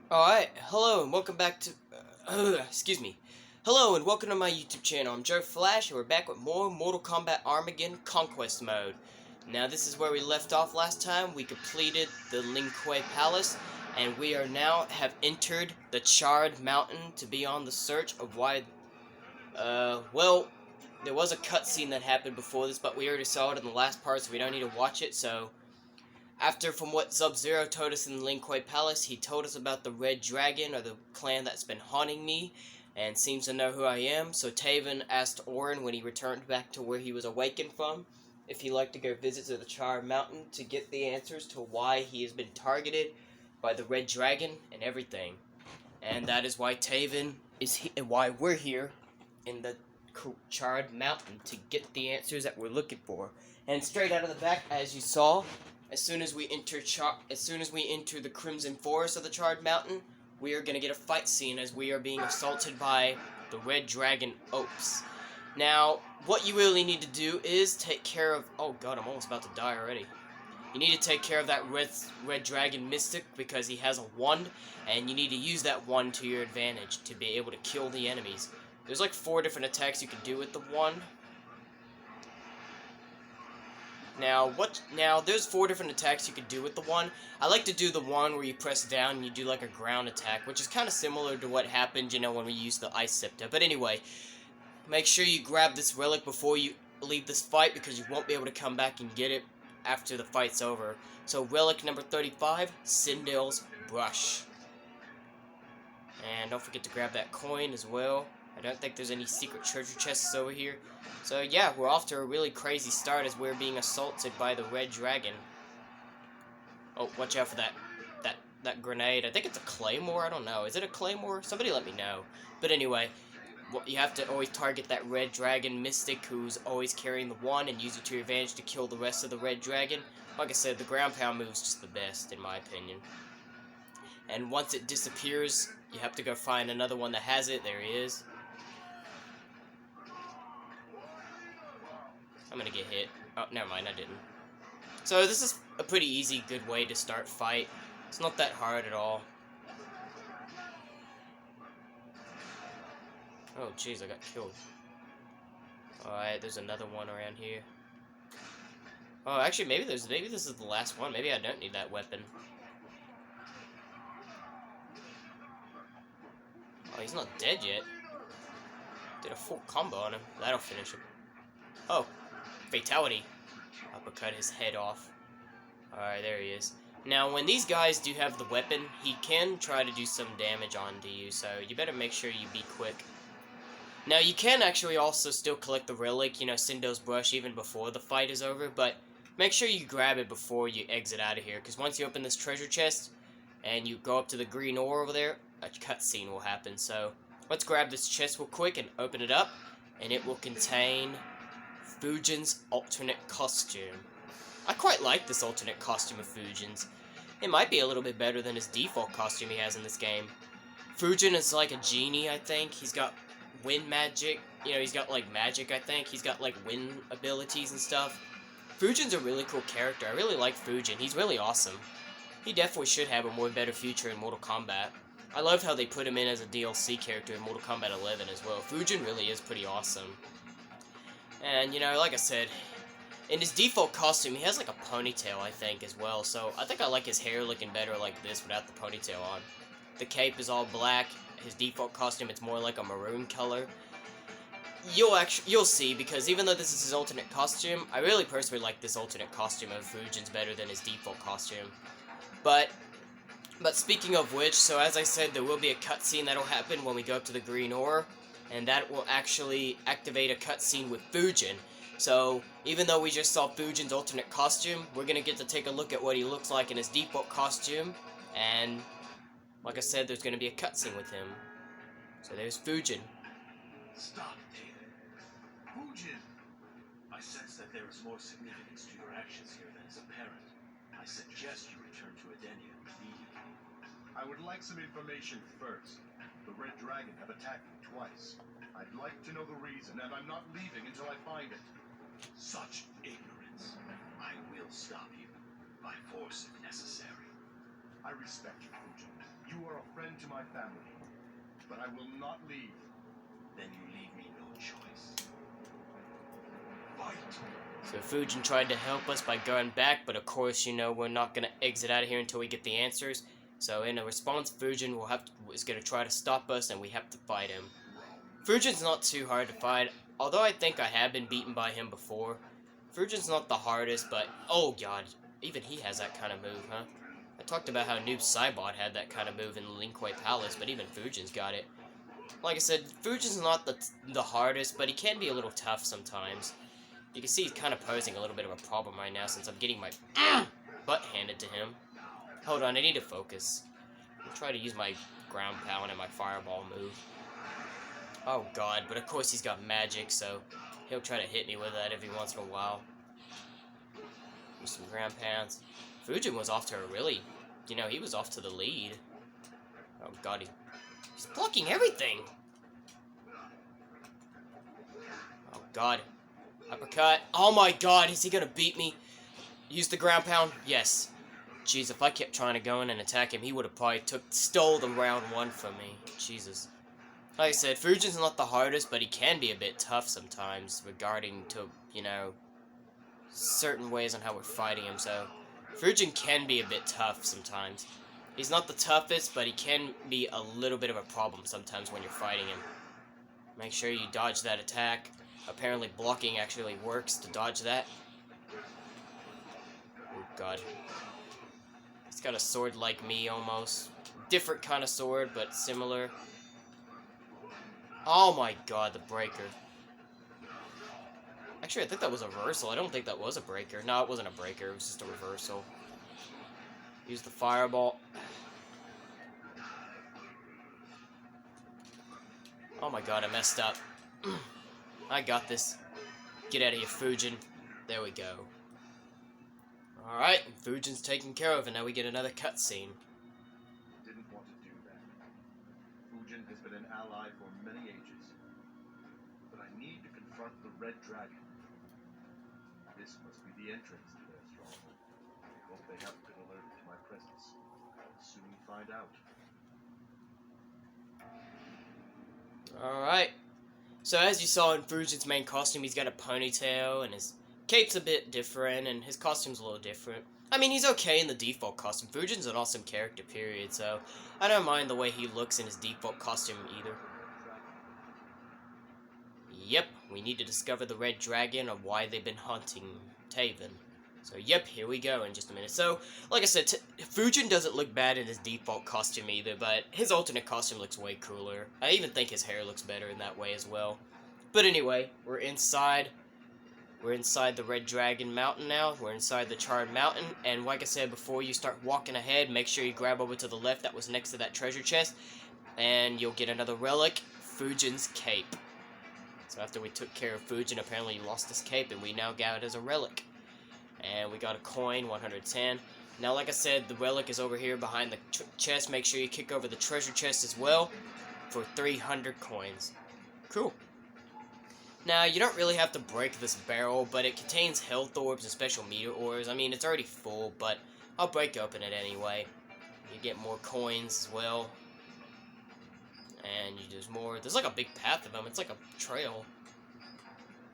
Alright, hello and welcome back to, excuse me. Hello and welcome to my YouTube channel. I'm Joe Flash and we're back with more Mortal Kombat Armageddon Conquest mode. Now this is where we left off last time. We completed the Lin Kuei Palace and we are now have entered the Charred Mountain to be on the search of why, well, there was a cutscene that happened before this, but we already saw it in the last part, so we don't need to watch it, so... From what Sub-Zero told us in the Lin Kuei Palace, he told us about the Red Dragon, or the clan that's been haunting me, and seems to know who I am. So Taven asked Orin when he returned back to where he was awakened from, if he'd like to go visit to the Charred Mountain to get the answers to why he has been targeted by the Red Dragon and everything. And that is why Taven is why we're here in the Charred Mountain, to get the answers that we're looking for. And straight out of the back, as you saw, as soon as we enter the Crimson Forest of the Charred Mountain, we are gonna get a fight scene as we are being assaulted by the Red Dragon Ops. Now, what you really need to do is take care of... Oh god, I'm almost about to die already. You need to take care of that Red Dragon Mystic because he has a wand, and you need to use that wand to your advantage to be able to kill the enemies. There's like 4 different attacks you can do with the wand. Now, there's 4 different attacks you could do with the one. I like to do the one where you press down and you do like a ground attack, which is kind of similar to what happened, you know, when we used the Ice Scepter. But anyway, make sure you grab this relic before you leave this fight, because you won't be able to come back and get it after the fight's over. So, relic number 35, Sindel's Brush. And don't forget to grab that coin as well. I don't think there's any secret treasure chests over here. So yeah, we're off to a really crazy start as we're being assaulted by the Red Dragon. Oh, watch out for that grenade. I think it's a claymore, I don't know. Is it a claymore? Somebody let me know. But anyway, you have to always target that Red Dragon Mystic who's always carrying the wand and use it to your advantage to kill the rest of the Red Dragon. Like I said, the ground pound move's just the best, in my opinion. And once it disappears, you have to go find another one that has it. There he is. I'm gonna get hit. Oh, never mind, I didn't. So this is a pretty easy, good way to start fight. It's not that hard at all. Oh, jeez, I got killed. Alright, there's another one around here. Oh, actually, maybe this is the last one. Maybe I don't need that weapon. Oh, he's not dead yet. Did a full combo on him. That'll finish him. Oh, fatality. Uppercut his head off. Alright, there he is. Now, when these guys do have the weapon, he can try to do some damage onto you, so you better make sure you be quick. Now, you can actually also still collect the relic, you know, Sindel's Brush, even before the fight is over, but make sure you grab it before you exit out of here, because once you open this treasure chest, and you go up to the green ore over there, a cutscene will happen. So, let's grab this chest real quick and open it up, and it will contain Fujin's alternate costume. I quite like this alternate costume of Fujin's. It might be a little bit better than his default costume he has in this game. Fujin is like a genie, I think. He's got wind magic. You know, he's got like magic, I think. He's got like wind abilities and stuff. Fujin's a really cool character. I really like Fujin. He's really awesome. He definitely should have a more better future in Mortal Kombat. I love how they put him in as a DLC character in Mortal Kombat 11 as well. Fujin really is pretty awesome. And, you know, like I said, in his default costume, he has like a ponytail, I think, as well. So, I think I like his hair looking better like this without the ponytail on. The cape is all black. His default costume, it's more like a maroon color. You'll see, because even though this is his alternate costume, I really personally like this alternate costume of Fujin's better than his default costume. But speaking of which, so as I said, there will be a cutscene that'll happen when we go up to the green ore, and that will actually activate a cutscene with Fujin. So, even though we just saw Fujin's alternate costume, we're gonna get to take a look at what he looks like in his default costume, and like I said, there's gonna be a cutscene with him. So there's Fujin. Stop, Taven. Fujin! I sense that there is more significance to your actions here than is apparent. I suggest you return to Edenia immediately. I would like some information first. The Red Dragon have attacked me twice. I'd like to know the reason, and I'm not leaving until I find it. Such ignorance. I will stop you, by force if necessary. I respect you, Fujin. You are a friend to my family. But I will not leave. Then you leave me no choice. Fight! So Fujin tried to help us by going back, but of course, you know, we're not gonna exit out of here until we get the answers. So in a response, Fujin is gonna try to stop us, and we have to fight him. Fujin's not too hard to fight, although I think I have been beaten by him before. Fujin's not the hardest, but oh god, even he has that kind of move, huh? I talked about how Noob Saibot had that kind of move in Lin Kuei Palace, but even Fujin's got it. Like I said, Fujin's not the hardest, but he can be a little tough sometimes. You can see he's kind of posing a little bit of a problem right now since I'm getting my butt handed to him. Hold on, I need to focus. I'll try to use my ground pound and my fireball move. Oh god, but of course he's got magic, so he'll try to hit me with that every once in a while. Use some ground pounds. Fujin was off to a really, you know, he was off to the lead. Oh god, he's blocking everything! Oh god. Uppercut. Oh my god, is he gonna beat me? Use the ground pound? Yes. Jeez, if I kept trying to go in and attack him, he would have probably stole the round 1 from me. Jesus. Like I said, Fujin's not the hardest, but he can be a bit tough sometimes regarding to, you know, certain ways on how we're fighting him, so Fujin can be a bit tough sometimes. He's not the toughest, but he can be a little bit of a problem sometimes when you're fighting him. Make sure you dodge that attack. Apparently blocking actually works to dodge that. Oh god. He's got a sword like me almost. Different kind of sword, but similar. Oh my god, the breaker. Actually, I think that was a reversal. I don't think that was a breaker. No, it wasn't a breaker. It was just a reversal. Use the fireball. Oh my god, I messed up. I got this. Get out of here, Fujin. There we go. Alright, Fujin's taken care of, and now we get another cutscene. Didn't want to do that. Fujin has been an ally for many ages. But I need to confront the Red Dragon. This must be the entrance to their stronghold. I hope they haven't been alerted to my presence. I'll soon find out. Alright. So as you saw in Fujin's main costume, he's got a ponytail, and his cape's a bit different, and his costume's a little different. I mean, he's okay in the default costume. Fujin's an awesome character, period, so I don't mind the way he looks in his default costume either. Yep, we need to discover the Red Dragon, or why they've been hunting Taven. So yep, here we go in just a minute. So, like I said, Fujin doesn't look bad in his default costume either, but his alternate costume looks way cooler. I even think his hair looks better in that way as well. But anyway, we're inside. We're inside the Red Dragon Mountain now. We're inside the Charred Mountain, and like I said, before you start walking ahead, make sure you grab over to the left that was next to that treasure chest, and you'll get another relic, Fujin's cape. So after we took care of Fujin, apparently he lost his cape, and we now got it as a relic. And we got a coin, 110. Now, like I said, the relic is over here behind the chest. Make sure you kick over the treasure chest as well for 300 coins. Cool. Now, you don't really have to break this barrel, but it contains health orbs and special meter ores. I mean, it's already full, but I'll break open it anyway. You get more coins as well. And there's more. There's like a big path of them. It's like a trail.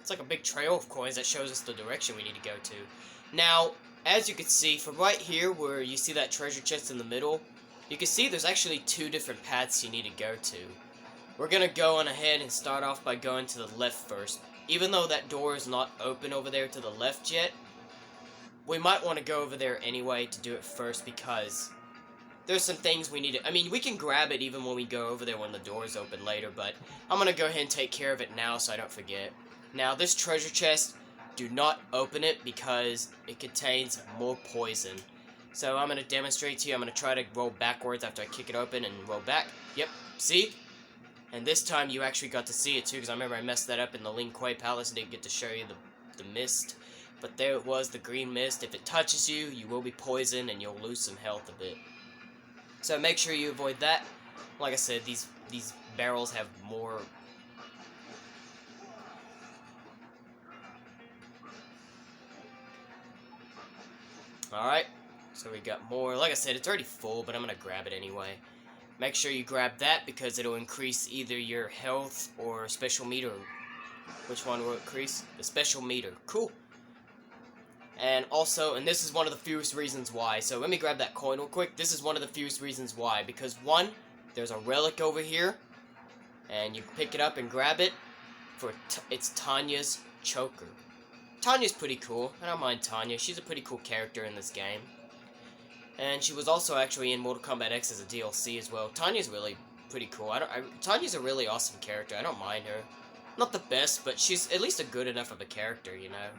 It's like a big trail of coins that shows us the direction we need to go to. Now, as you can see, from right here where you see that treasure chest in the middle, you can see there's actually 2 different paths you need to go to. We're going to go on ahead and start off by going to the left first. Even though that door is not open over there to the left yet, we might want to go over there anyway to do it first because there's some things we need to... I mean, we can grab it even when we go over there when the door's open later, but I'm going to go ahead and take care of it now so I don't forget. Now, this treasure chest, do not open it because it contains more poison. So I'm going to demonstrate to you. I'm going to try to roll backwards after I kick it open and roll back. Yep, see? And this time you actually got to see it too, because I remember I messed that up in the Lin Kuei Palace and didn't get to show you the mist. But there it was, the green mist. If it touches you, you will be poisoned and you'll lose some health a bit. So make sure you avoid that. Like I said, these barrels have more... Alright, So we got more. Like I said, it's already full, but I'm gonna grab it anyway. Make sure you grab that because it'll increase either your health or special meter. Which one will increase? The special meter. Cool. And also, and this is one of the fewest reasons why. So let me grab that coin real quick. This is one of the fewest reasons why. Because one, there's a relic over here. And you pick it up and grab it. It's Tanya's choker. Tanya's pretty cool. I don't mind Tanya. She's a pretty cool character in this game. And she was also actually in Mortal Kombat X as a DLC as well. Tanya's really pretty cool. Tanya's a really awesome character. I don't mind her. Not the best, but she's at least a good enough of a character, you know.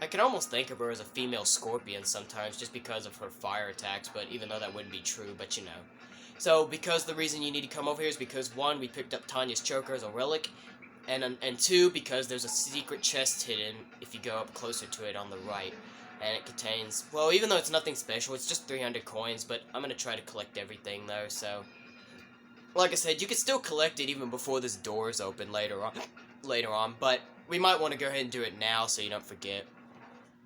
I can almost think of her as a female Scorpion sometimes just because of her fire attacks, but even though that wouldn't be true, but you know. So, because the reason you need to come over here is because, one, we picked up Tanya's choker as a relic, and two, because there's a secret chest hidden if you go up closer to it on the right. And it contains, well, even though it's nothing special, it's just 300 coins, but I'm going to try to collect everything, though, so. Like I said, you can still collect it even before this door is open later on, but we might want to go ahead and do it now so you don't forget.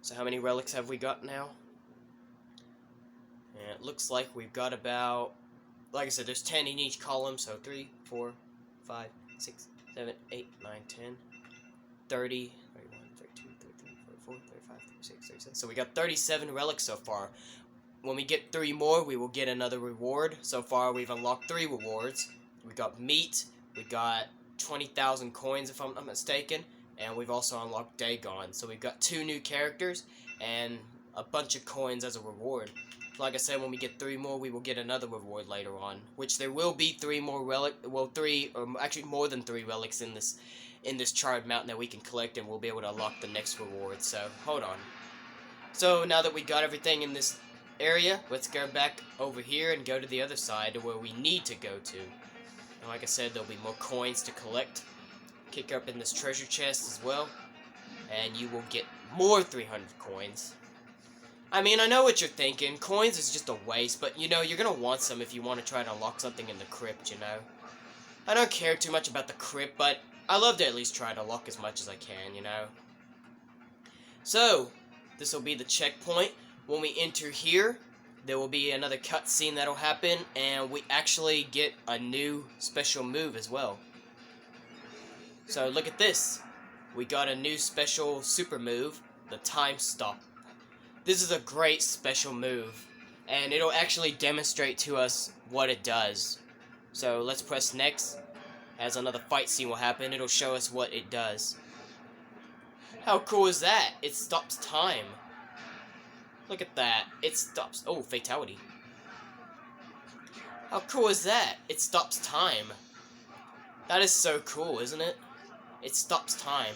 So how many relics have we got now? And it looks like we've got about, like I said, there's 10 in each column, so 3, 4, 5, 6, 7, 8, 9, 10, 30, 31, 32, 33, 34, 35, 36, 37. So we got 37 relics so far. When we get 3 more, we will get another reward. So far, we've unlocked 3 rewards. We got meat, we got 20,000 coins if I'm not mistaken, and we've also unlocked Dagon. So we've got 2 new characters and a bunch of coins as a reward. Like I said, when we get 3 more, we will get another reward later on, which there will be 3 more actually more than 3 relics in this Charred Mountain that we can collect, and we'll be able to unlock the next reward. So hold on. So now that we got everything in this area, let's go back over here and go to the other side to where we need to go to. And like I said, there'll be more coins to collect. Kick up in this treasure chest as well, and you will get more 300 coins. I mean, I know what you're thinking. Coins is just a waste, but you know, you're gonna want some if you want to try to unlock something in the crypt, you know. I don't care too much about the crypt, but I love to at least try to unlock as much as I can, you know. So, this will be the checkpoint. When we enter here, there will be another cutscene that'll happen, and we actually get a new special move as well. So look at this. We got a new special super move, the Time Stop. This is a great special move, and it'll actually demonstrate to us what it does. So let's press next. As another fight scene will happen, it'll show us what it does. How cool is that? It stops time. Look at that. It stops. Oh, fatality. How cool is that? It stops time. That is so cool, isn't it? It stops time.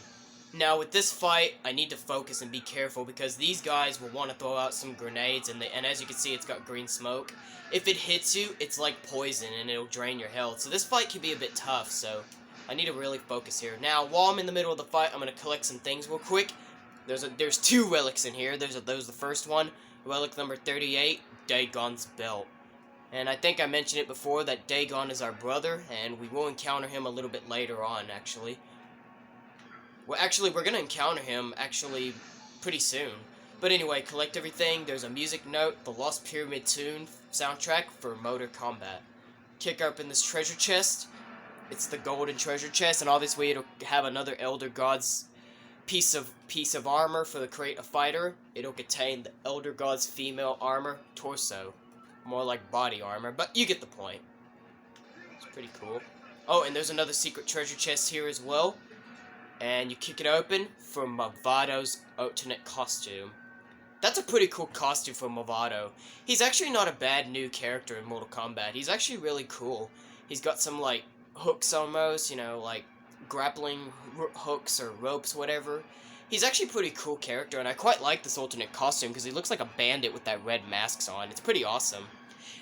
Now, with this fight, I need to focus and be careful because these guys will want to throw out some grenades, and as you can see, it's got green smoke. If it hits you, it's like poison, and it'll drain your health. So this fight can be a bit tough, so I need to really focus here. Now, while I'm in the middle of the fight, I'm going to collect some things real quick. There's 2 relics in here. There's the first one, relic number 38, Dagon's belt. And I think I mentioned it before that Dagon is our brother, and we will encounter him a little bit later on, actually. Well, actually, we're going to encounter him, actually, pretty soon. But anyway, collect everything. There's a music note, the Lost Pyramid tune soundtrack for Mortal Kombat. Kick up in this treasure chest. It's the golden treasure chest, and obviously it'll have another Elder God's piece of armor for the Create a Fighter. It'll contain the Elder God's female armor torso. More like body armor, but you get the point. It's pretty cool. Oh, and there's another secret treasure chest here as well. And you kick it open for Mavado's alternate costume. That's a pretty cool costume for Mavado. He's actually not a bad new character in Mortal Kombat. He's actually really cool. He's got some, like, hooks almost, you know, like grappling hooks or ropes, whatever. He's actually a pretty cool character, and I quite like this alternate costume because he looks like a bandit with that red mask on. It's pretty awesome.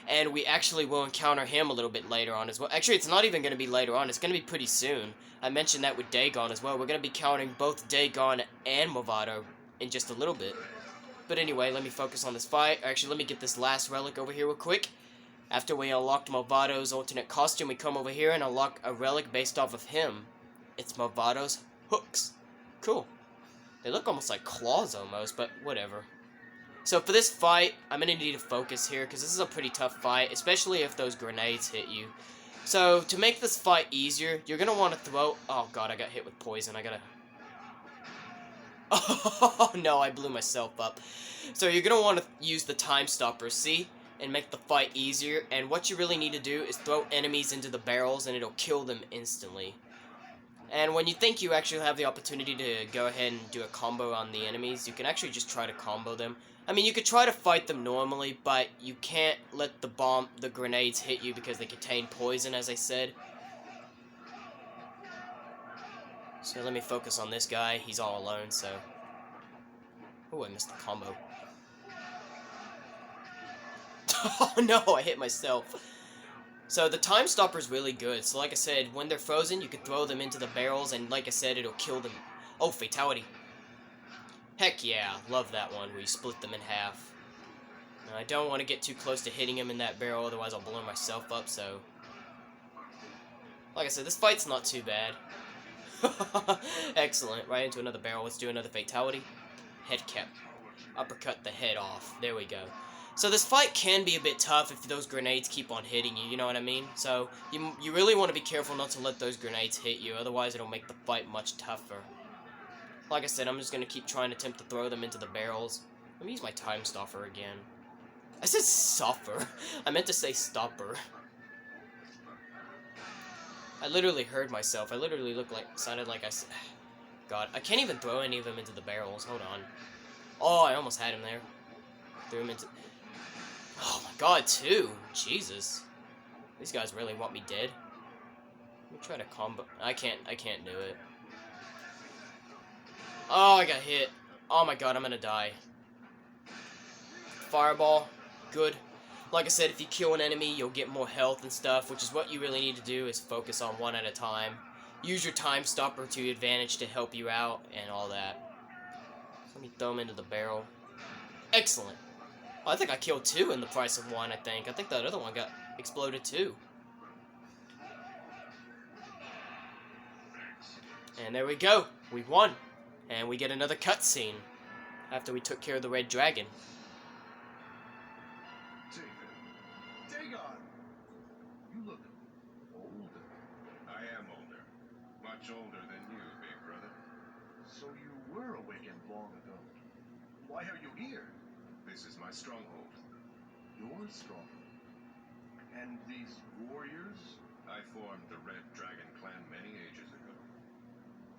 And we actually will encounter him a little bit later on as well. Actually, it's not even going to be later on. It's going to be pretty soon. I mentioned that with Dagon as well. We're going to be counting both Dagon and Mavado in just a little bit. But anyway, let me focus on this fight. Actually, let me get this last relic over here real quick. After we unlocked Mavado's alternate costume, we come over here and unlock a relic based off of him. It's Mavado's hooks. Cool. They look almost like claws almost, but whatever. So for this fight, I'm going to need to focus here, because this is a pretty tough fight, especially if those grenades hit you. So, to make this fight easier, you're going to want to throw... Oh god, I got hit with poison. I gotta... Oh no, I blew myself up. So you're going to want to use the time stopper, see? And make the fight easier. And what you really need to do is throw enemies into the barrels and it'll kill them instantly. And when you think you actually have the opportunity to go ahead and do a combo on the enemies, you can actually just try to combo them. I mean, you could try to fight them normally, but you can't let the grenades hit you because they contain poison, as I said. So let me focus on this guy. He's all alone, so... Oh, I missed the combo. Oh no, I hit myself. So the time stopper is really good. So like I said, when they're frozen, you can throw them into the barrels, and like I said, it'll kill them. Oh, fatality. Heck yeah, love that one where you split them in half. Now, I don't want to get too close to hitting him in that barrel, otherwise I'll blow myself up, so... Like I said, this fight's not too bad. Excellent. Right into another barrel. Let's do another fatality. Head cap. Uppercut the head off. There we go. So this fight can be a bit tough if those grenades keep on hitting you, you know what I mean? So you really want to be careful not to let those grenades hit you, otherwise it'll make the fight much tougher. Like I said, I'm just going to keep trying to attempt to throw them into the barrels. Let me use my time stopper again. I said stopper. I meant to say stopper. I literally heard myself. I literally sounded like I said... God, I can't even throw any of them into the barrels. Hold on. Oh, I almost had him there. Threw him into... Oh my god, two! Jesus. These guys really want me dead. Let me try to combo... I can't do it. Oh, I got hit. Oh my god, I'm gonna die. Fireball. Good. Like I said, if you kill an enemy, you'll get more health and stuff, which is what you really need to do, is focus on one at a time. Use your time stopper to your advantage to help you out, and all that. Let me throw him into the barrel. Excellent. Oh, I think I killed two in the price of one, I think. I think that other one got exploded too. And there we go. We won. And we get another cutscene after we took care of the red dragon. Dagon! You look older. I am older. Much older than you, big brother. So you were awakened long ago. Why are you here? This is my stronghold. Your stronghold. And these warriors? I formed the Red Dragon clan many ages ago.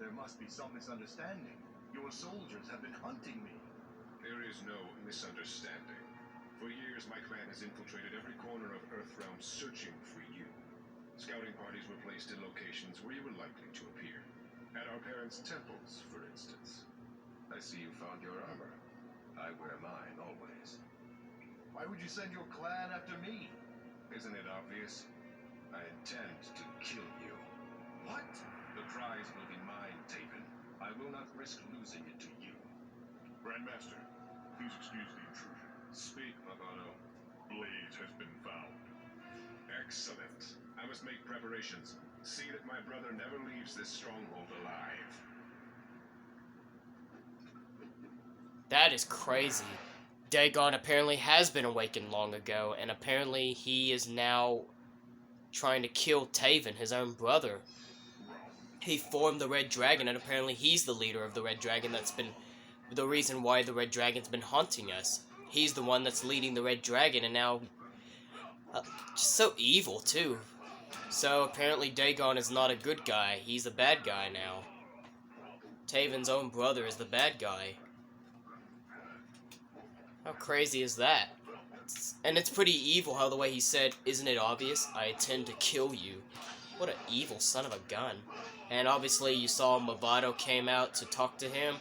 There must be some misunderstanding. Your soldiers have been hunting me. There is no misunderstanding. For years, my clan has infiltrated every corner of Earthrealm searching for you. Scouting parties were placed in locations where you were likely to appear. At our parents' temples, for instance. I see you found your armor. I wear mine always. Why would you send your clan after me? Isn't it obvious? I intend to kill you. What? The prize will be mine, Taven. I will not risk losing it to you. Grandmaster, please excuse the intrusion. Speak, Mavado. Blade has been found. Excellent. I must make preparations. See that my brother never leaves this stronghold alive. That is crazy. Dagon apparently has been awakened long ago, and apparently he is now trying to kill Taven, his own brother. He formed the Red Dragon, and apparently he's the leader of the Red Dragon that's been the reason why the Red Dragon's been haunting us. He's the one that's leading the Red Dragon, and now... just so evil, too. So, apparently Dagon is not a good guy. He's a bad guy now. Taven's own brother is the bad guy. How crazy is that? And it's pretty evil how the way he said, "Isn't it obvious? I intend to kill you." What an evil son of a gun. And obviously you saw Mavado came out to talk to him,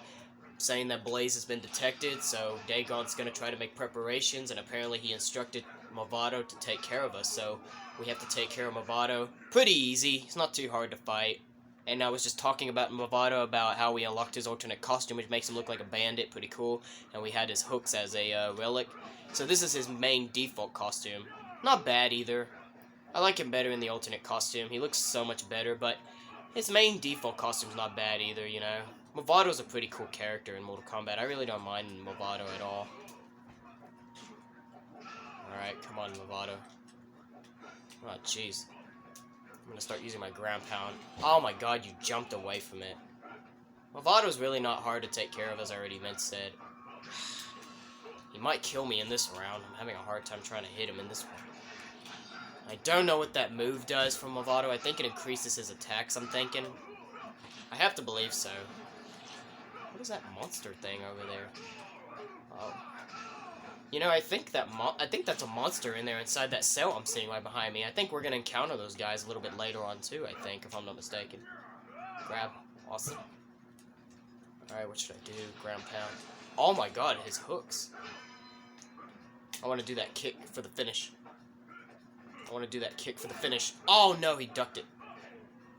saying that Blaze has been detected, so Dagon's going to try to make preparations, and apparently he instructed Mavado to take care of us, so we have to take care of Mavado. Pretty easy, it's not too hard to fight. And I was just talking about Mavado, about how we unlocked his alternate costume, which makes him look like a bandit, pretty cool, and we had his hooks as a relic. So this is his main default costume. Not bad either. I like him better in the alternate costume, he looks so much better, but his main default costume's not bad either, you know. Mavado's a pretty cool character in Mortal Kombat. I really don't mind Mavado at all. Alright, come on, Movado. Oh, jeez. I'm gonna start using my ground pound. Oh my god, you jumped away from it. Movado's really not hard to take care of, as I already said. He might kill me in this round. I'm having a hard time trying to hit him in this one. I don't know what that move does from Movado. I think it increases his attacks, I'm thinking. I have to believe so. What is that monster thing over there? Oh. You know, I think that's a monster in there inside that cell I'm seeing right behind me. I think we're gonna encounter those guys a little bit later on too, I think, if I'm not mistaken. Grab. Awesome. Alright, what should I do? Ground pound. Oh my god, his hooks. I want to do that kick for the finish. Oh no, he ducked it.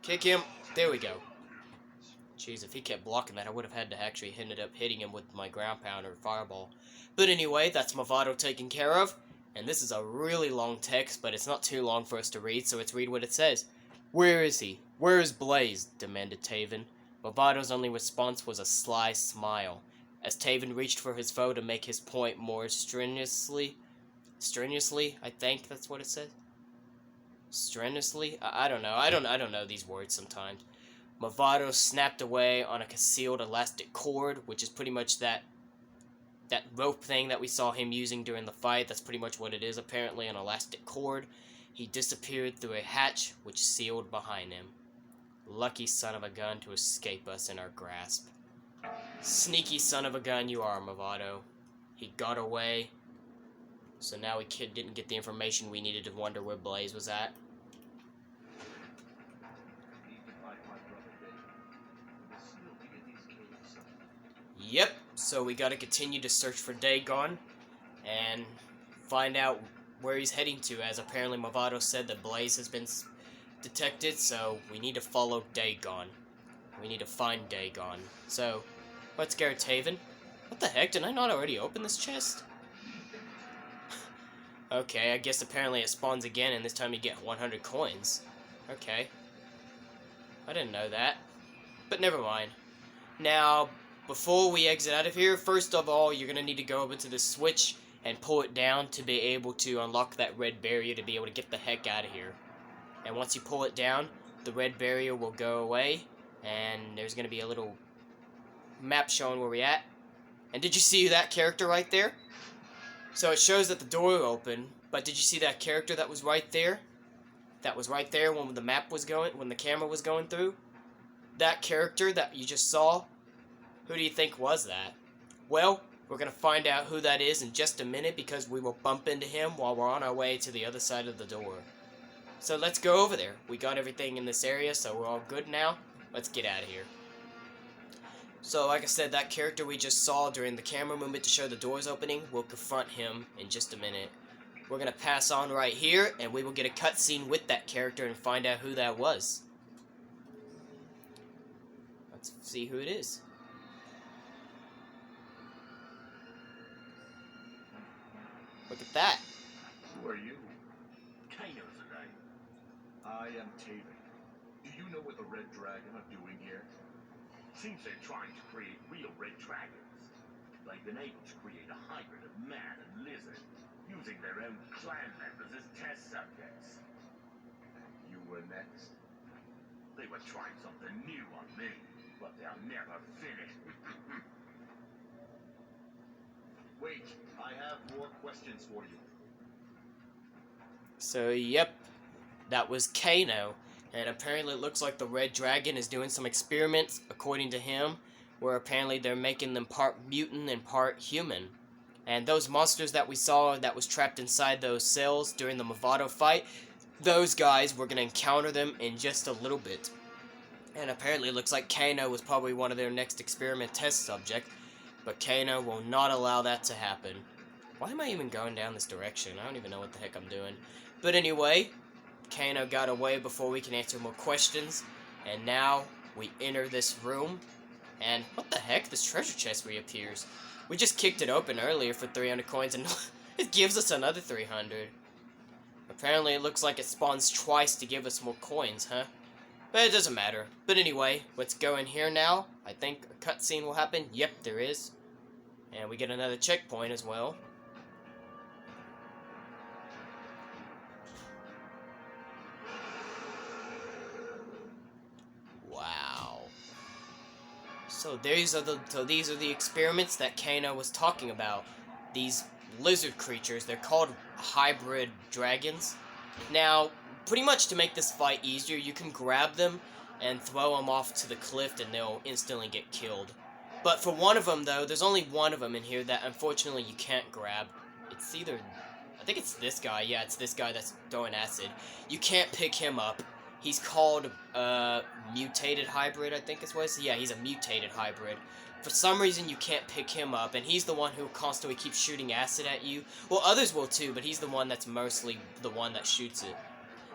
Kick him. There we go. Jeez, if he kept blocking that, I would have had to actually ended up hitting him with my ground pound or fireball. But anyway, that's Movado taken care of. And this is a really long text, but it's not too long for us to read, so let's read what it says. Where is he? Where is Blaze? Demanded Taven. Movado's only response was a sly smile, as Taven reached for his foe to make his point more strenuously, I think that's what it says. Strenuously? I don't know. I don't know these words sometimes. Movado snapped away on a concealed elastic cord, which is pretty much that rope thing that we saw him using during the fight. That's pretty much what it is, apparently, an elastic cord. He disappeared through a hatch, which sealed behind him. Lucky son of a gun to escape us in our grasp. Sneaky son of a gun you are, Movado. He got away, so now we didn't get the information we needed to wonder where Blaze was at. Yep, so we gotta continue to search for Dagon and find out where he's heading to, as apparently Movado said that Blaze has been detected, so we need to follow Dagon. We need to find Dagon. So, let's go, Taven. What the heck, did I not already open this chest? Okay, I guess apparently it spawns again, and this time you get 100 coins. Okay. I didn't know that. But never mind. Now, before we exit out of here, first of all, you're going to need to go over to the switch and pull it down to be able to unlock that red barrier to be able to get the heck out of here. And once you pull it down, the red barrier will go away, and there's going to be a little map showing where we're at. And did you see that character right there? So it shows that the door opened, but did you see that character that was right there? That was right there when the map was going, when the camera was going through? That character that you just saw? Who do you think was that? Well, we're going to find out who that is in just a minute, because we will bump into him while we're on our way to the other side of the door. So let's go over there. We got everything in this area, so we're all good now. Let's get out of here. So like I said, that character we just saw during the camera movement to show the doors opening, we'll confront him in just a minute. We're going to pass on right here, and we will get a cutscene with that character and find out who that was. Let's see who it is. Look at that. Who are you? Kano's the name. I am Taven. Do you know what the Red Dragon are doing here? Seems they're trying to create real red dragons. They've been able to create a hybrid of man and lizard, using their own clan members as test subjects. You were next. They were trying something new on me, but they'll never finish. Wait, I have more questions for you. So, yep, that was Kano. And apparently it looks like the Red Dragon is doing some experiments, according to him, where apparently they're making them part mutant and part human. And those monsters that we saw that was trapped inside those cells during the Movado fight, those guys, we're going to encounter them in just a little bit. And apparently it looks like Kano was probably one of their next experiment test subjects, but Kano will not allow that to happen. Why am I even going down this direction? I don't even know what the heck I'm doing. But anyway, Kano got away before we can answer more questions, and now we enter this room, and what the heck, this treasure chest reappears. We just kicked it open earlier for 300 coins, and it gives us another 300. Apparently it looks like it spawns twice to give us more coins, huh? But it doesn't matter. But anyway, let's go in here now. I think a cutscene will happen. Yep, there is. And we get another checkpoint as well. So these are the experiments that Kano was talking about. These lizard creatures, they're called hybrid dragons. Now, pretty much to make this fight easier, you can grab them and throw them off to the cliff and they'll instantly get killed. But for one of them though, there's only one of them in here that unfortunately you can't grab. It's either, I think it's this guy, yeah, it's this guy that's throwing acid. You can't pick him up. He's called, mutated hybrid, I think is what it is. Yeah, he's a mutated hybrid. For some reason, you can't pick him up, and he's the one who constantly keeps shooting acid at you. Well, others will too, but he's the one that's mostly the one that shoots it.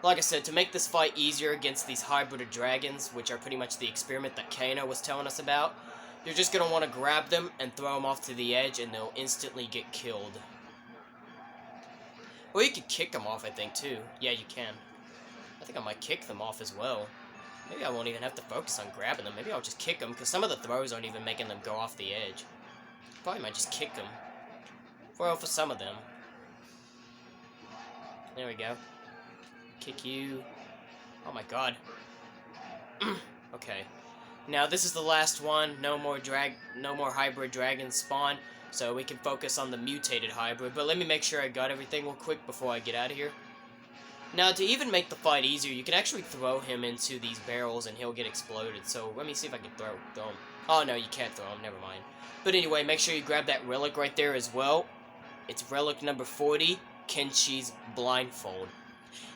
Like I said, to make this fight easier against these hybrid dragons, which are pretty much the experiment that Kano was telling us about, you're just going to want to grab them and throw them off to the edge, and they'll instantly get killed. Or you could kick them off, I think, too. Yeah, you can. I think I might kick them off as well. Maybe I won't even have to focus on grabbing them. Maybe I'll just kick them, because some of the throws aren't even making them go off the edge. Probably might just kick them. Well, for some of them. There we go. Kick you. Oh my god. Okay. Now, this is the last one. No more hybrid dragons spawn, so we can focus on the mutated hybrid. But let me make sure I got everything real quick before I get out of here. Now, to even make the fight easier, you can actually throw him into these barrels and he'll get exploded. So, let me see if I can throw him. Oh, no, you can't throw him. Never mind. But anyway, make sure you grab that relic right there as well. It's relic number 40, Kenshi's Blindfold.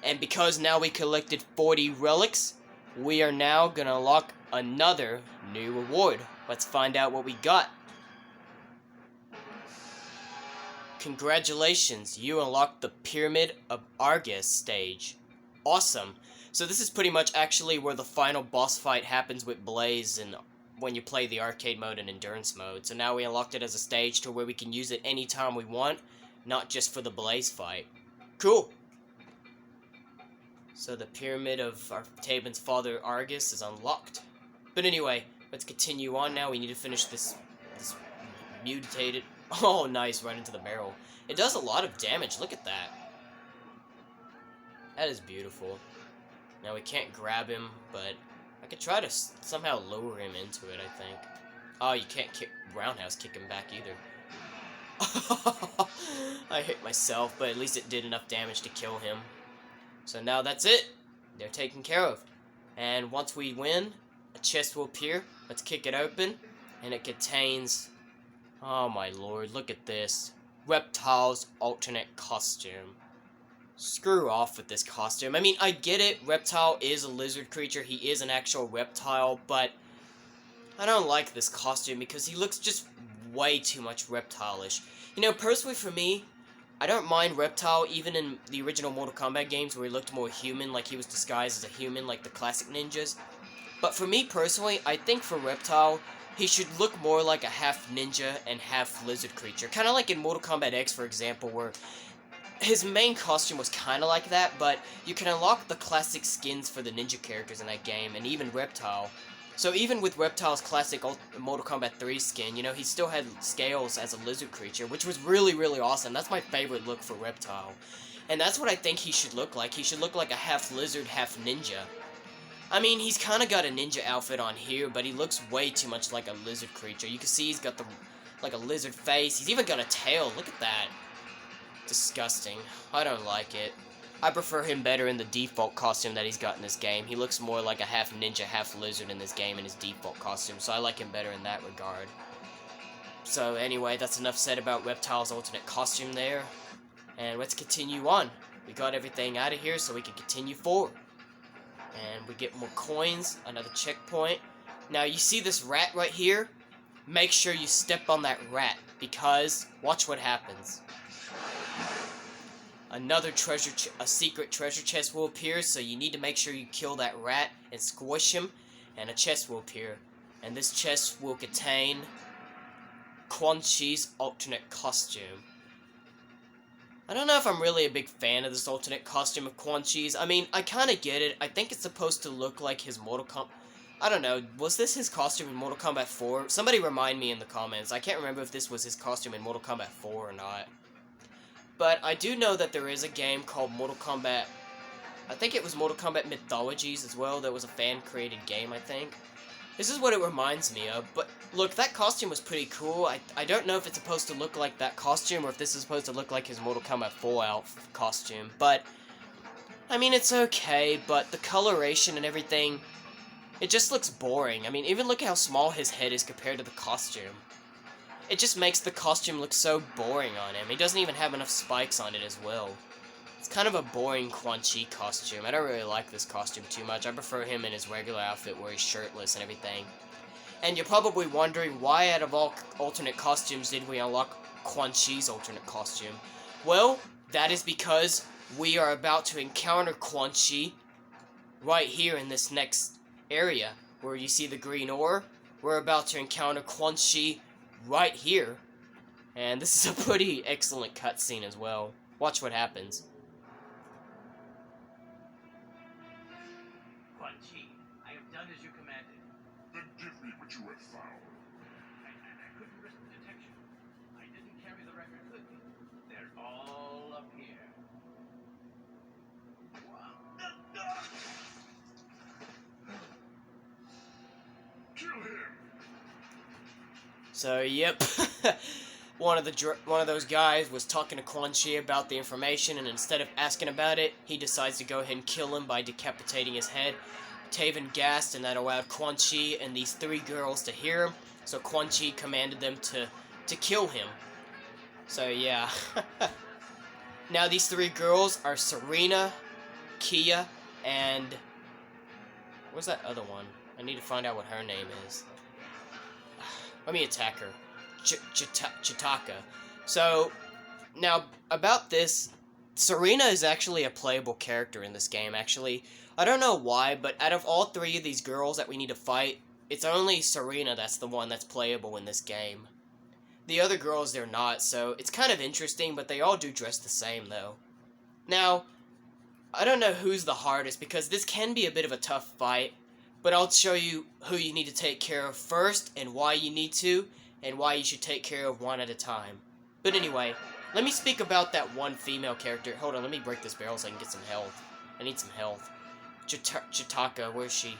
And because now we collected 40 relics, we are now going to unlock another new reward. Let's find out what we got. Congratulations, you unlocked the Pyramid of Argus stage. Awesome. So this is pretty much actually where the final boss fight happens with Blaze and when you play the arcade mode and endurance mode. So now we unlocked it as a stage to where we can use it anytime we want, not just for the Blaze fight. Cool. So the Pyramid of Taven's father Argus is unlocked. But anyway, let's continue on now. We need to finish this mutated... Oh, nice, right into the barrel. It does a lot of damage, look at that. That is beautiful. Now, we can't grab him, but I could try to somehow lure him into it, I think. Oh, you can't roundhouse kick him back either. I hit myself, but at least it did enough damage to kill him. So now that's it. They're taken care of. And once we win, a chest will appear. Let's kick it open, and it contains... Oh my lord, look at this. Reptile's alternate costume. Screw off with this costume. I mean, I get it, Reptile is a lizard creature, he is an actual reptile, but I don't like this costume because he looks just way too much reptile-ish. You know, personally for me, I don't mind Reptile even in the original Mortal Kombat games where he looked more human, like he was disguised as a human, like the classic ninjas. But for me personally, I think for Reptile, he should look more like a half ninja and half lizard creature. Kind of like in Mortal Kombat X, for example, where his main costume was kind of like that, but you can unlock the classic skins for the ninja characters in that game, and even Reptile. So even with Reptile's classic Mortal Kombat 3 skin, you know, he still had scales as a lizard creature, which was really, really awesome. That's my favorite look for Reptile. And that's what I think he should look like. He should look like a half lizard, half ninja. I mean, he's kind of got a ninja outfit on here, but he looks way too much like a lizard creature. You can see he's got like a lizard face. He's even got a tail. Look at that. Disgusting. I don't like it. I prefer him better in the default costume that he's got in this game. He looks more like a half ninja, half lizard in this game in his default costume, so I like him better in that regard. So anyway, that's enough said about Reptile's alternate costume there. And let's continue on. We got everything out of here so we can continue forward. And we get more coins, another checkpoint. Now, you see this rat right here? Make sure you step on that rat, because watch what happens. Another a secret treasure chest will appear, so you need to make sure you kill that rat and squish him, and a chest will appear. And this chest will contain Quan Chi's alternate costume. I don't know if I'm really a big fan of this alternate costume of Quan Chi's. I mean, I kind of get it. I think it's supposed to look like his Mortal Kombat... I don't know. Was this his costume in Mortal Kombat 4? Somebody remind me in the comments. I can't remember if this was his costume in Mortal Kombat 4 or not. But I do know that there is a game called Mortal Kombat... I think it was Mortal Kombat Mythologies as well. That was a fan-created game, I think. This is what it reminds me of, but look, that costume was pretty cool. I don't know if it's supposed to look like that costume or if this is supposed to look like his Mortal Kombat Fallout costume, but I mean, it's okay, but the coloration and everything, it just looks boring. I mean, even look how small his head is compared to the costume. It just makes the costume look so boring on him. He doesn't even have enough spikes on it as well. It's kind of a boring Quan Chi costume. I don't really like this costume too much. I prefer him in his regular outfit where he's shirtless and everything. And you're probably wondering why out of all alternate costumes did we unlock Quan Chi's alternate costume? Well, that is because we are about to encounter Quan Chi right here in this next area where you see the green ore. We're about to encounter Quan Chi right here. And this is a pretty excellent cutscene as well. Watch what happens. Quan Chi, I have done as you commanded. Then give me what you have found. I couldn't risk detection. I didn't carry the record with me. They're all up here. Kill him! So, yep. one of those guys was talking to Quan Chi about the information, and instead of asking about it, he decides to go ahead and kill him by decapitating his head. Taven gasped, and that allowed Quan Chi and these 3 girls to hear him, so Quan Chi commanded them to kill him. So, yeah. Now, these 3 girls are Serena, Kia, and... what's that other one? I need to find out what her name is. Let me attack her. Chitaka. So, now, about this, Serena is actually a playable character in this game, actually. I don't know why, but out of all 3 of these girls that we need to fight, it's only Serena that's the one that's playable in this game. The other girls, they're not, so it's kind of interesting, but they all do dress the same, though. Now, I don't know who's the hardest, because this can be a bit of a tough fight, but I'll show you who you need to take care of first, and why you need to, and why you should take care of one at a time. But anyway, let me speak about that one female character. Hold on, let me break this barrel so I can get some health. I need some health. Chitaka, where's she?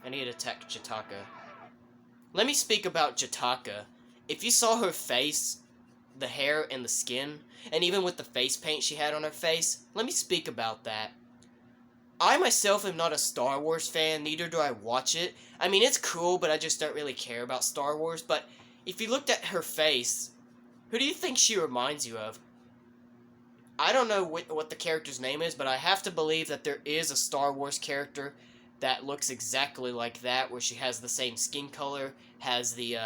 I need to attack Chitaka. Let me speak about Chitaka. If you saw her face, the hair and the skin, and even with the face paint she had on her face, let me speak about that. I myself am not a Star Wars fan, neither do I watch it. I mean, it's cool, but I just don't really care about Star Wars. But if you looked at her face, who do you think she reminds you of? I don't know what the character's name is, but I have to believe that there is a Star Wars character that looks exactly like that, where she has the same skin color, has the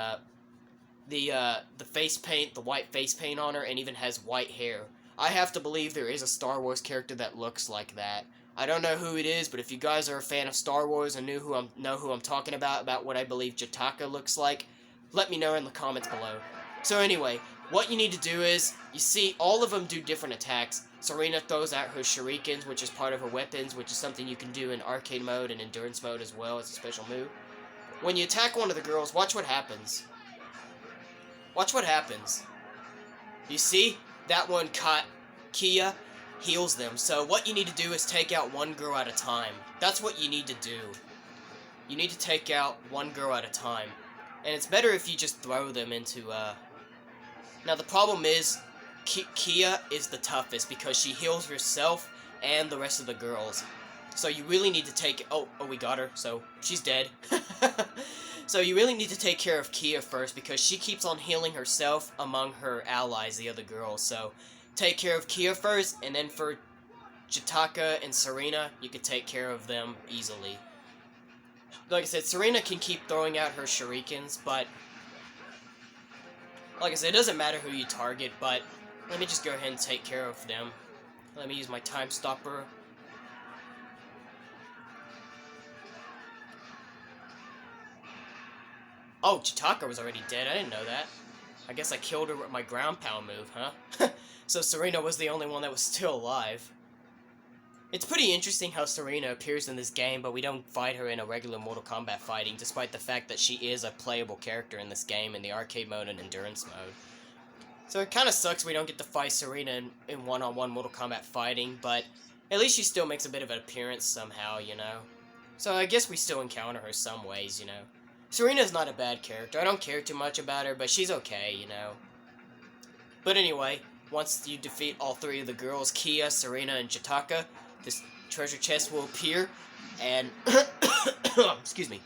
face paint, the white face paint on her, and even has white hair. I have to believe there is a Star Wars character that looks like that. I don't know who it is, but if you guys are a fan of Star Wars and know who I'm talking about what I believe Chitaka looks like, let me know in the comments below. So anyway, what you need to do is, you see, all of them do different attacks. Serena throws out her shurikens, which is part of her weapons, which is something you can do in arcade mode and endurance mode as well. It's a special move. When you attack one of the girls, watch what happens. Watch what happens. You see? That one caught Kia, heals them. So what you need to do is take out one girl at a time. That's what you need to do. You need to take out one girl at a time. And it's better if you just throw them into, Now the problem is, Kia is the toughest because she heals herself and the rest of the girls. So you really need to take... Oh, we got her, so she's dead. So you really need to take care of Kia first because she keeps on healing herself among her allies, the other girls. So take care of Kia first, and then for Chitaka and Serena, you can take care of them easily. Like I said, Serena can keep throwing out her shurikens, but like I said, it doesn't matter who you target, but let me just go ahead and take care of them. Let me use my time stopper. Oh, Chitaka was already dead. I didn't know that. I guess I killed her with my ground pound move, huh? So Serena was the only one that was still alive. It's pretty interesting how Serena appears in this game, but we don't fight her in a regular Mortal Kombat fighting, despite the fact that she is a playable character in this game in the arcade mode and endurance mode. So it kind of sucks we don't get to fight Serena in one-on-one Mortal Kombat fighting, but at least she still makes a bit of an appearance somehow, you know? So I guess we still encounter her some ways, you know? Serena's not a bad character. I don't care too much about her, but she's okay, you know. But anyway, once you defeat all three of the girls, Kia, Serena, and Chitaka, this treasure chest will appear, and excuse me.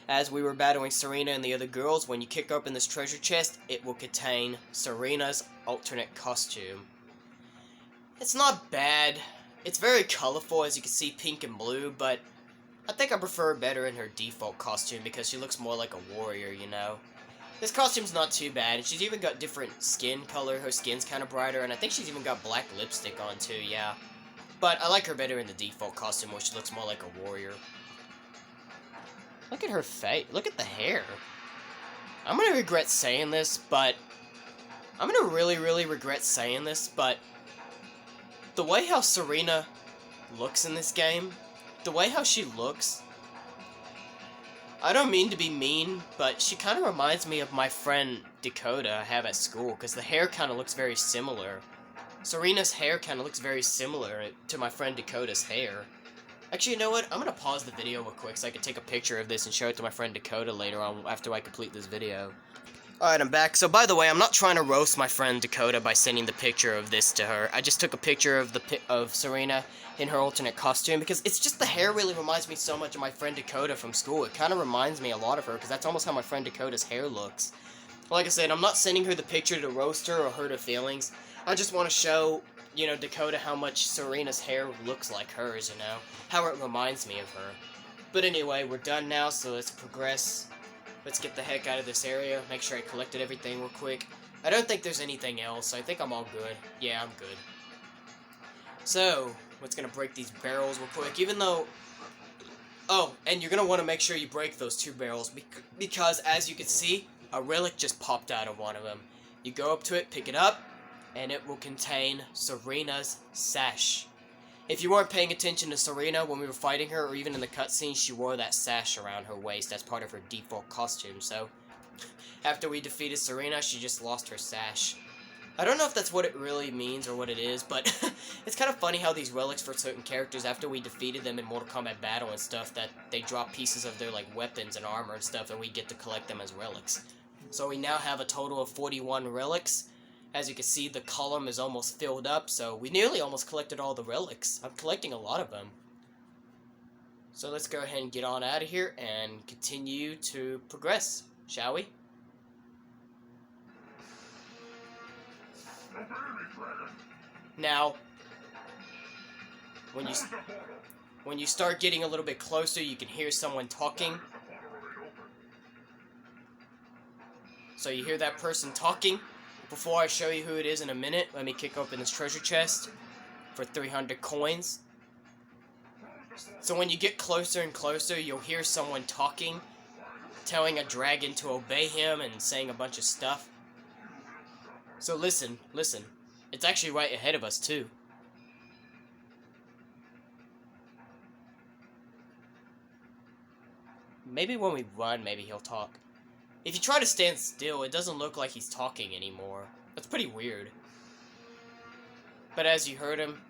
As we were battling Serena and the other girls, when you kick open this treasure chest, it will contain Serena's alternate costume. It's not bad. It's very colorful, as you can see, pink and blue, but I think I prefer it better in her default costume because she looks more like a warrior, you know. This costume's not too bad, and she's even got different skin color. Her skin's kind of brighter, and I think she's even got black lipstick on too, yeah. But I like her better in the default costume where she looks more like a warrior. Look at her face. Look at the hair. I'm gonna regret saying this, but... I'm gonna really regret saying this, but... The way how Serena looks in this game, the way how she looks... I don't mean to be mean, but she kind of reminds me of my friend Dakota I have at school, because the hair kind of looks very similar. Serena's hair kind of looks very similar to my friend Dakota's hair. Actually, you know what? I'm going to pause the video real quick so I can take a picture of this and show it to my friend Dakota later on after I complete this video. Alright, I'm back. So, by the way, I'm not trying to roast my friend Dakota by sending the picture of this to her. I just took a picture of Serena in her alternate costume because it's just the hair really reminds me so much of my friend Dakota from school. It kind of reminds me a lot of her because that's almost how my friend Dakota's hair looks. Like I said, I'm not sending her the picture to roast her or hurt her feelings. I just want to show, you know, Dakota how much Serena's hair looks like hers, you know? How it reminds me of her. But anyway, we're done now, so let's progress. Let's get the heck out of this area. Make sure I collected everything real quick. I don't think there's anything else. I think I'm all good. Yeah, I'm good. So, let's gonna break these barrels real quick, even though... Oh, and you're gonna want to make sure you break those two barrels, because as you can see, a relic just popped out of one of them. You go up to it, pick it up, and it will contain Serena's sash. If you weren't paying attention to Serena when we were fighting her, or even in the cutscene, she wore that sash around her waist as part of her default costume, so... After we defeated Serena, she just lost her sash. I don't know if that's what it really means or what it is, but it's kind of funny how these relics for certain characters, after we defeated them in Mortal Kombat Battle and stuff, that they drop pieces of their, like, weapons and armor and stuff, and we get to collect them as relics. So we now have a total of 41 relics. As you can see, the column is almost filled up, so we nearly almost collected all the relics. I'm collecting a lot of them. So let's go ahead and get on out of here and continue to progress, shall we? Now, when you start getting a little bit closer, you can hear someone talking. So you hear that person talking. Before I show you who it is in a minute, let me kick open this treasure chest for 300 coins. So when you get closer and closer, you'll hear someone talking, telling a dragon to obey him and saying a bunch of stuff. So listen, listen. It's actually right ahead of us too. Maybe when we run, maybe he'll talk. If you try to stand still, it doesn't look like he's talking anymore. That's pretty weird. But as you heard him,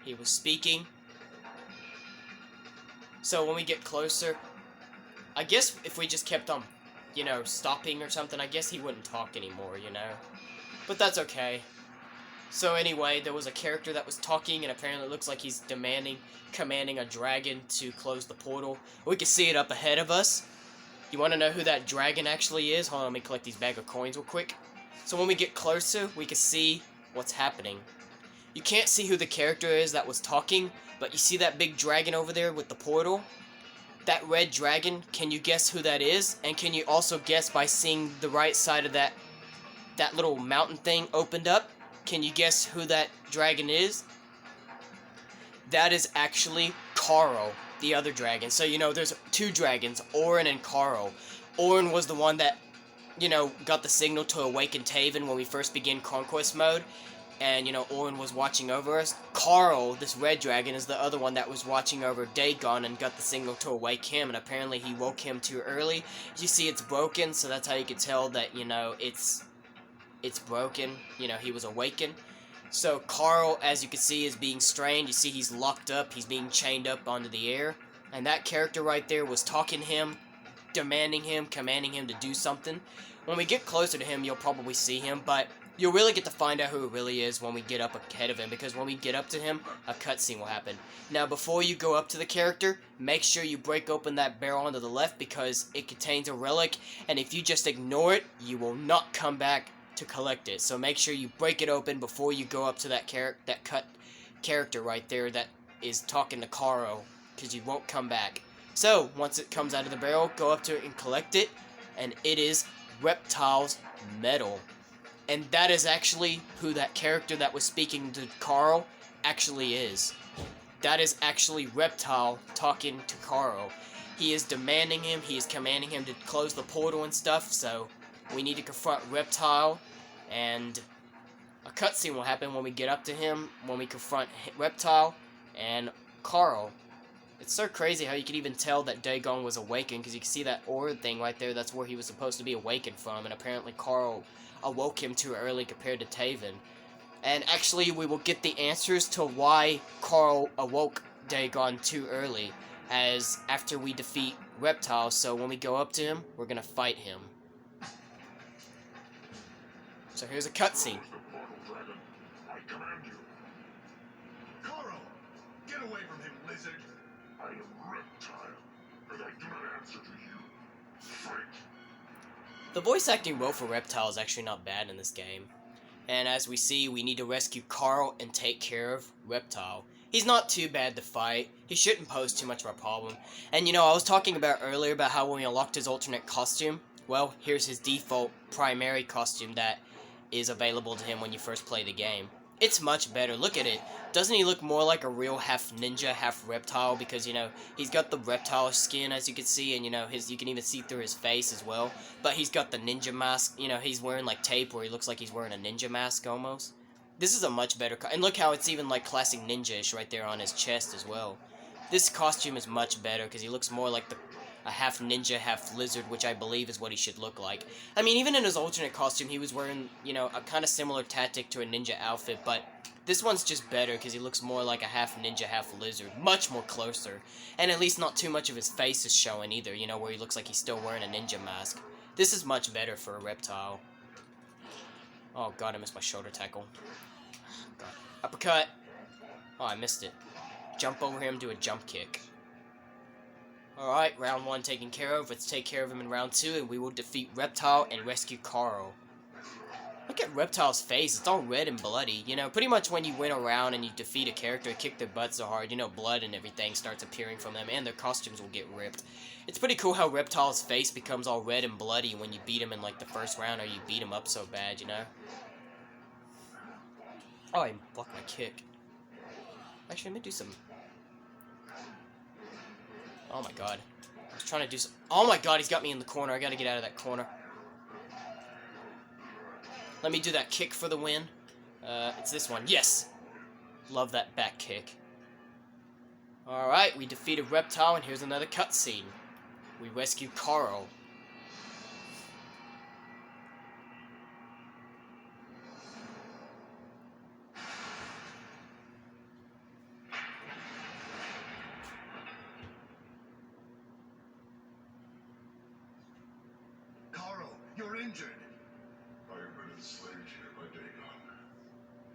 he was speaking. So when we get closer, I guess if we just kept on, you know, stopping or something, I guess he wouldn't talk anymore, you know? But that's okay. So anyway, there was a character that was talking, and apparently it looks like he's commanding a dragon to close the portal. We can see it up ahead of us. You want to know who that dragon actually is? Hold on, let me collect these bag of coins real quick. So when we get closer, we can see what's happening. You can't see who the character is that was talking, but you see that big dragon over there with the portal? That red dragon, can you guess who that is? And can you also guess by seeing the right side of that little mountain thing opened up? Can you guess who that dragon is? That is actually Carl, the other dragon. So, you know, there's two dragons, Orin and Carl. Orin was the one that, you know, got the signal to awaken Taven when we first began Konquest mode. And, you know, Orin was watching over us. Carl, this red dragon, is the other one that was watching over Dagon and got the signal to awake him. And apparently he woke him too early. You see it's broken, so that's how you can tell that, you know, it's broken. You know, he was awakened. So Carl, as you can see, is being strained. You see he's locked up. He's being chained up onto the air. And that character right there was talking to him, demanding him, commanding him to do something. When we get closer to him, you'll probably see him, but you'll really get to find out who it really is when we get up ahead of him, because when we get up to him, a cutscene will happen. Now, before you go up to the character, make sure you break open that barrel on the left, because it contains a relic, and if you just ignore it, you will not come back to collect it. So make sure you break it open before you go up to that character right there that is talking to Caro, because you won't come back. So, once it comes out of the barrel, go up to it and collect it, and it is Reptile's medal. And that is actually who that character that was speaking to Carl actually is. That is actually Reptile talking to Carl. He is demanding him, he is commanding him to close the portal and stuff, so we need to confront Reptile, and a cutscene will happen when we get up to him, when we confront Reptile and Carl. It's so crazy how you can even tell that Dagon was awakened, because you can see that aura thing right there, that's where he was supposed to be awakened from, and apparently Carl awoke him too early compared to Taven. And actually, we will get the answers to why Carl awoke Dagon too early, as after we defeat Reptile, so when we go up to him, we're gonna fight him. So here's a cutscene. I command you. Caro, get away from him, lizard. I am Reptile, and I do not answer to you. Fight. The voice acting role for Reptile is actually not bad in this game. And as we see, we need to rescue Carl and take care of Reptile. He's not too bad to fight. He shouldn't pose too much of a problem. And you know, I was talking about earlier about how when we unlocked his alternate costume, well, here's his default primary costume that is available to him when you first play the game. It's much better. Look at it. Doesn't he look more like a real half ninja, half reptile? Because, you know, he's got the reptile skin, as you can see, and, you know, you can even see through his face as well. But he's got the ninja mask. You know, he's wearing, like, tape where he looks like he's wearing a ninja mask, almost. This is a much better and look how it's even, like, classic ninja-ish right there on his chest as well. This costume is much better, because he looks more like a half ninja, half lizard, which I believe is what he should look like. I mean, even in his alternate costume, he was wearing, you know, a kind of similar tactic to a ninja outfit, but this one's just better because he looks more like a half ninja, half lizard. Much more closer. And at least not too much of his face is showing either, you know, where he looks like he's still wearing a ninja mask. This is much better for a reptile. Oh god, I missed my shoulder tackle. God. Uppercut. Oh, I missed it. Jump over him, do a jump kick. Alright, round 1 taken care of. Let's take care of him in round 2, and we will defeat Reptile and rescue Carl. Look at Reptile's face. It's all red and bloody. You know, pretty much when you win around and you defeat a character and kick their butt so hard, you know, blood and everything starts appearing from them, and their costumes will get ripped. It's pretty cool how Reptile's face becomes all red and bloody when you beat him in, like, the first round, or you beat him up so bad, you know? Oh, I blocked my kick. Actually, let me do some... Oh my god. I was trying to do some... Oh my god, he's got me in the corner. I gotta get out of that corner. Let me do that kick for the win. It's this one. Yes! Love that back kick. Alright, we defeated Reptile, and here's another cutscene. We rescue Carl. Caro, you're injured. I have been enslaved here by Dagon.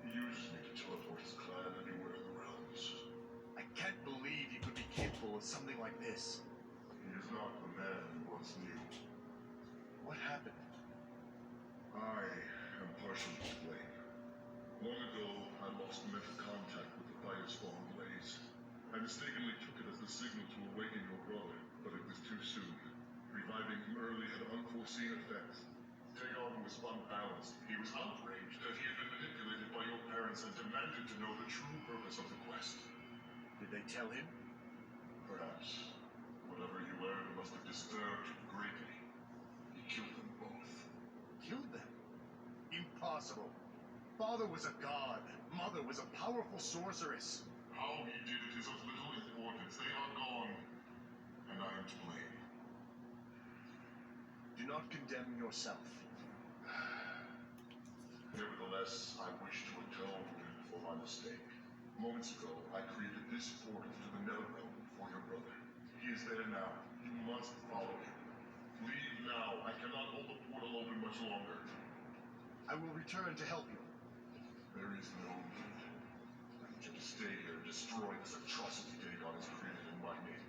He uses me to teleport his clan anywhere in the realms. I can't believe you could be capable of something like this. He is not the man he once knew. What happened? I am partially to blame. Long ago, I lost mental contact with the fire's fallen blaze. I mistakenly took it as the signal to awaken your brother, but it was too soon. Reviving him early had unforeseen effects. Dagon was unbalanced. He was outraged that he had been manipulated by your parents and demanded to know the true purpose of the quest. Did they tell him? Perhaps. Whatever he learned must have disturbed him greatly. He killed them both. Killed them? Impossible. Father was a god. Mother was a powerful sorceress. How he did it is of little importance. They are gone, and I am to blame. Do not condemn yourself. Nevertheless, I wish to atone for my mistake. Moments ago, I created this portal to the Netherrealm for your brother. He is there now. You must follow him. Leave now. I cannot hold the portal open much longer. I will return to help you. There is no need. I need you to stay here and destroy this atrocity Dagon has created in my name.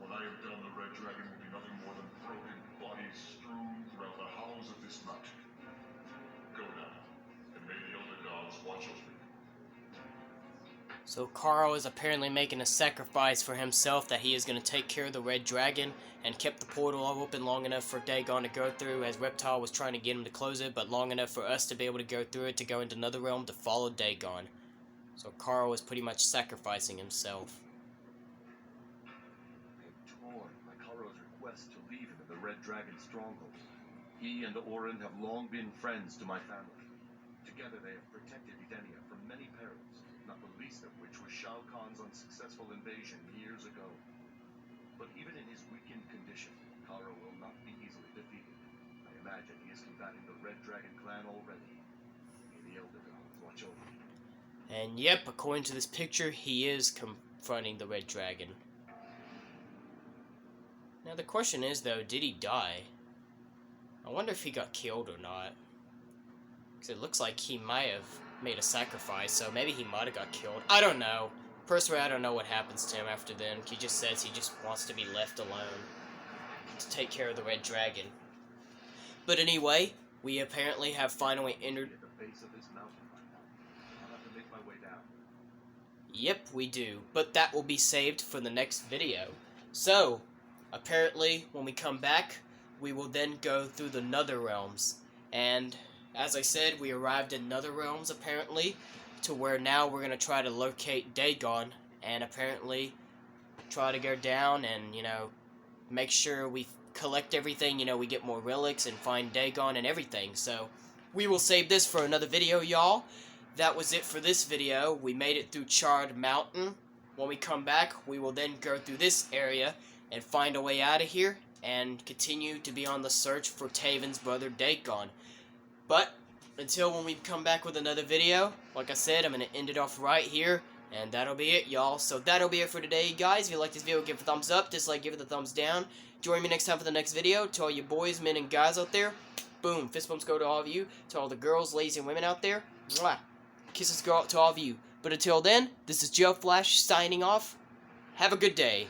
When I am done, the Red Dragon will be nothing more than broken bodies strewn throughout the hollows of this mountain. Go now, and may the Elder Gods watch over you. So Carl is apparently making a sacrifice for himself that he is going to take care of the Red Dragon and kept the portal open long enough for Dagon to go through, as Reptile was trying to get him to close it, but long enough for us to be able to go through it to go into another realm to follow Dagon. So Carl was pretty much sacrificing himself. I am torn by Karo's request to leave him in the Red Dragon stronghold. He and Orin have long been friends to my family. Together they have protected Edenia from many perils, not the least of which was Shao Kahn's unsuccessful invasion years ago. But even in his weakened condition, Karo will not be easily defeated. I imagine he is combating the Red Dragon clan already. May the Elder Gods watch over him. And yep, according to this picture, he is confronting the Red Dragon. Now the question is though, did he die? I wonder if he got killed or not. Because it looks like he might have made a sacrifice, so maybe he might have got killed. I don't know. Personally, I don't know what happens to him after then. He just says he just wants to be left alone to take care of the Red Dragon. But anyway, we apparently have finally entered... At the base of this mountain right now. I'll have to make my way down. Yep, we do. But that will be saved for the next video. So, apparently, when we come back, we will then go through the Nether Realms. And, as I said, we arrived in Nether Realms, apparently, to where now we're going to try to locate Dagon, and apparently try to go down and, you know, make sure we collect everything, you know, we get more relics and find Dagon and everything. So, we will save this for another video, y'all. That was it for this video. We made it through Charred Mountain. When we come back, we will then go through this area and find a way out of here and continue to be on the search for Taven's brother Dagon. But until when we come back with another video, like I said, I'm going to end it off right here, and that'll be it, y'all. So that'll be it for today, guys. If you like this video, give it a thumbs up. Dislike, give it a thumbs down. Join me next time for the next video. To all you boys, men, and guys out there, boom, fist bumps go to all of you. To all the girls, ladies, and women out there, mwah, kisses go out to all of you. But until then, this is Joe Flash signing off. Have a good day.